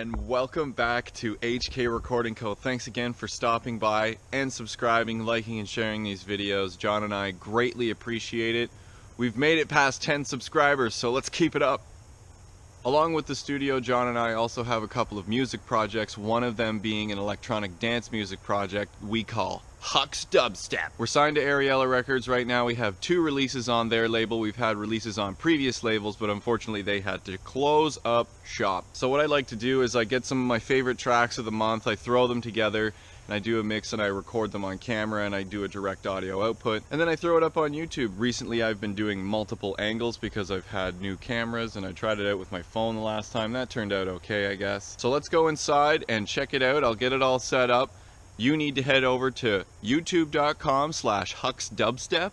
and welcome back to HK Recording Co. Thanks again for stopping by and subscribing, liking, and sharing these videos. John and I greatly appreciate it. We've made it past 10 subscribers, so let's keep it up. Along with the studio, John and I also have a couple of music projects, one of them being an electronic dance music project we call Hux Dubstep. We're signed to Ariella Records right now. We have 2 releases on their label. We've had releases on previous labels, but unfortunately they had to close up shop. So what I like to do is I get some of my favorite tracks of the month, I throw them together, and I do a mix and I record them on camera and I do a direct audio output, and then I throw it up on YouTube. Recently I've been doing multiple angles because I've had new cameras and I tried it out with my phone the last time. That turned out okay, I guess. So let's go inside and check it out. I'll get it all set up. You need to head over to youtube.com/huxdubstep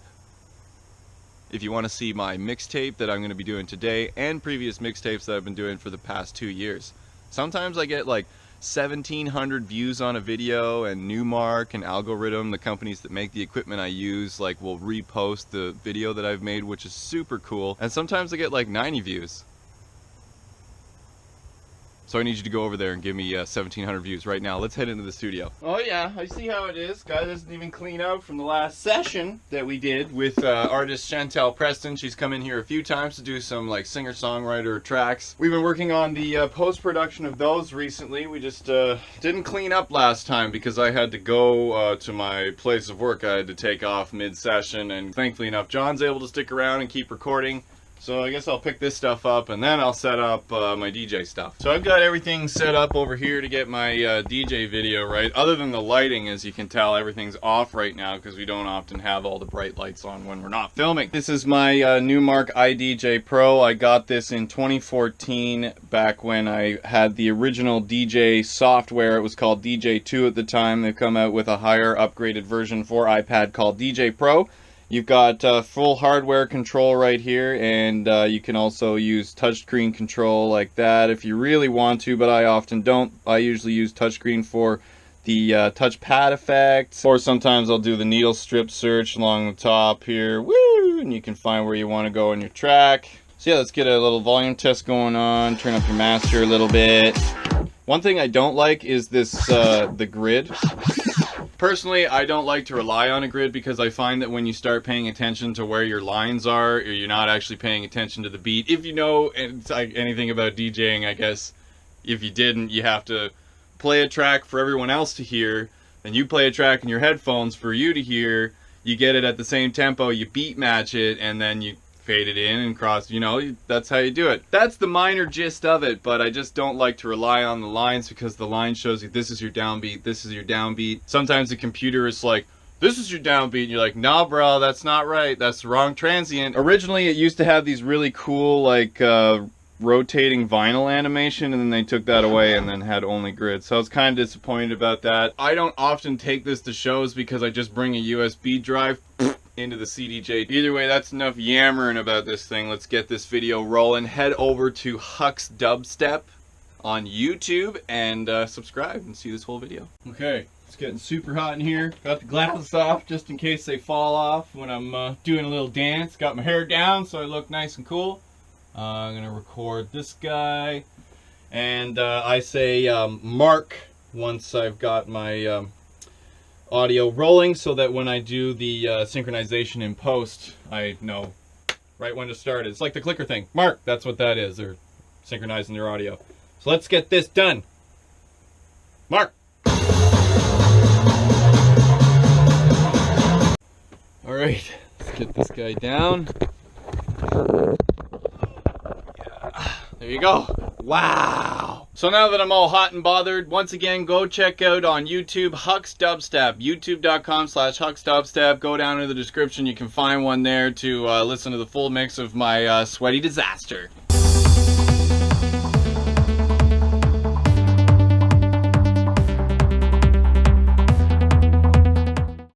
if you want to see my mixtape that I'm going to be doing today and previous mixtapes that I've been doing for the past 2 years. Sometimes I get like 1,700 views on a video, and Newmark and Algorithm, the companies that make the equipment I use, like will repost the video that I've made, which is super cool. And sometimes I get like 90 views. So I need you to go over there and give me 1,700 views right now. Let's head into the studio. Oh yeah, I see how it is. Guy doesn't even clean out from the last session that we did with artist Chantel Preston. She's come in here a few times to do some like singer-songwriter tracks. We've been working on the post-production of those recently. We just didn't clean up last time because I had to go to my place of work. I had to take off mid-session, and thankfully enough, John's able to stick around and keep recording. So I guess I'll pick this stuff up and then I'll set up my DJ stuff. So I've got everything set up over here to get my DJ video right. Other than the lighting, as you can tell, everything's off right now because we don't often have all the bright lights on when we're not filming. This is my Newmark iDJ Pro. I got this in 2014 back when I had the original DJ software. It was called DJ2 at the time. They've come out with a higher upgraded version for iPad called DJ Pro. You've got full hardware control right here, and you can also use touchscreen control like that if you really want to, but I often don't. I usually use touchscreen for the touchpad effect, or sometimes I'll do the needle strip search along the top here. Woo! And you can find where you want to go in your track. So yeah, let's get a little volume test going on. Turn up your master a little bit. One thing I don't like is this, the grid. Personally, I don't like to rely on a grid because I find that when you start paying attention to where your lines are, or you're not actually paying attention to the beat. If you know anything about DJing, I guess, if you didn't, you have to play a track for everyone else to hear, and you play a track in your headphones for you to hear, you get it at the same tempo, you beat match it, and then you fade it in and cross, you know, that's how you do it. That's the minor gist of it, but I just don't like to rely on the lines because the line shows you this is your downbeat, this is your downbeat. Sometimes the computer is like, this is your downbeat, and you're like, nah bro, that's not right, that's the wrong transient. Originally it used to have these really cool like rotating vinyl animation, and then they took that away and then had only grids, so I was kind of disappointed about that. I don't often take this to shows because I just bring a USB drive into the CDJ. Either way, that's enough yammering about this thing. Let's get this video rolling. Head over to Hux Dubstep on YouTube and subscribe and see this whole video. Okay, it's getting super hot in here. Got the glasses off just in case they fall off when I'm doing a little dance. Got my hair down so I look nice and cool. I'm gonna record this guy, and I say mark once I've got my audio rolling, so that when I do the synchronization in post, I know right when to start. It's like the clicker thing. Mark, that's what that is. They're synchronizing their audio. So let's get this done. Mark. All right, let's get this guy down. There you go. Wow. So now that I'm all hot and bothered, once again, go check out on YouTube Hux Dubstep. youtube.com/HuxDubstep. Go down in the description. You can find one there to listen to the full mix of my sweaty disaster.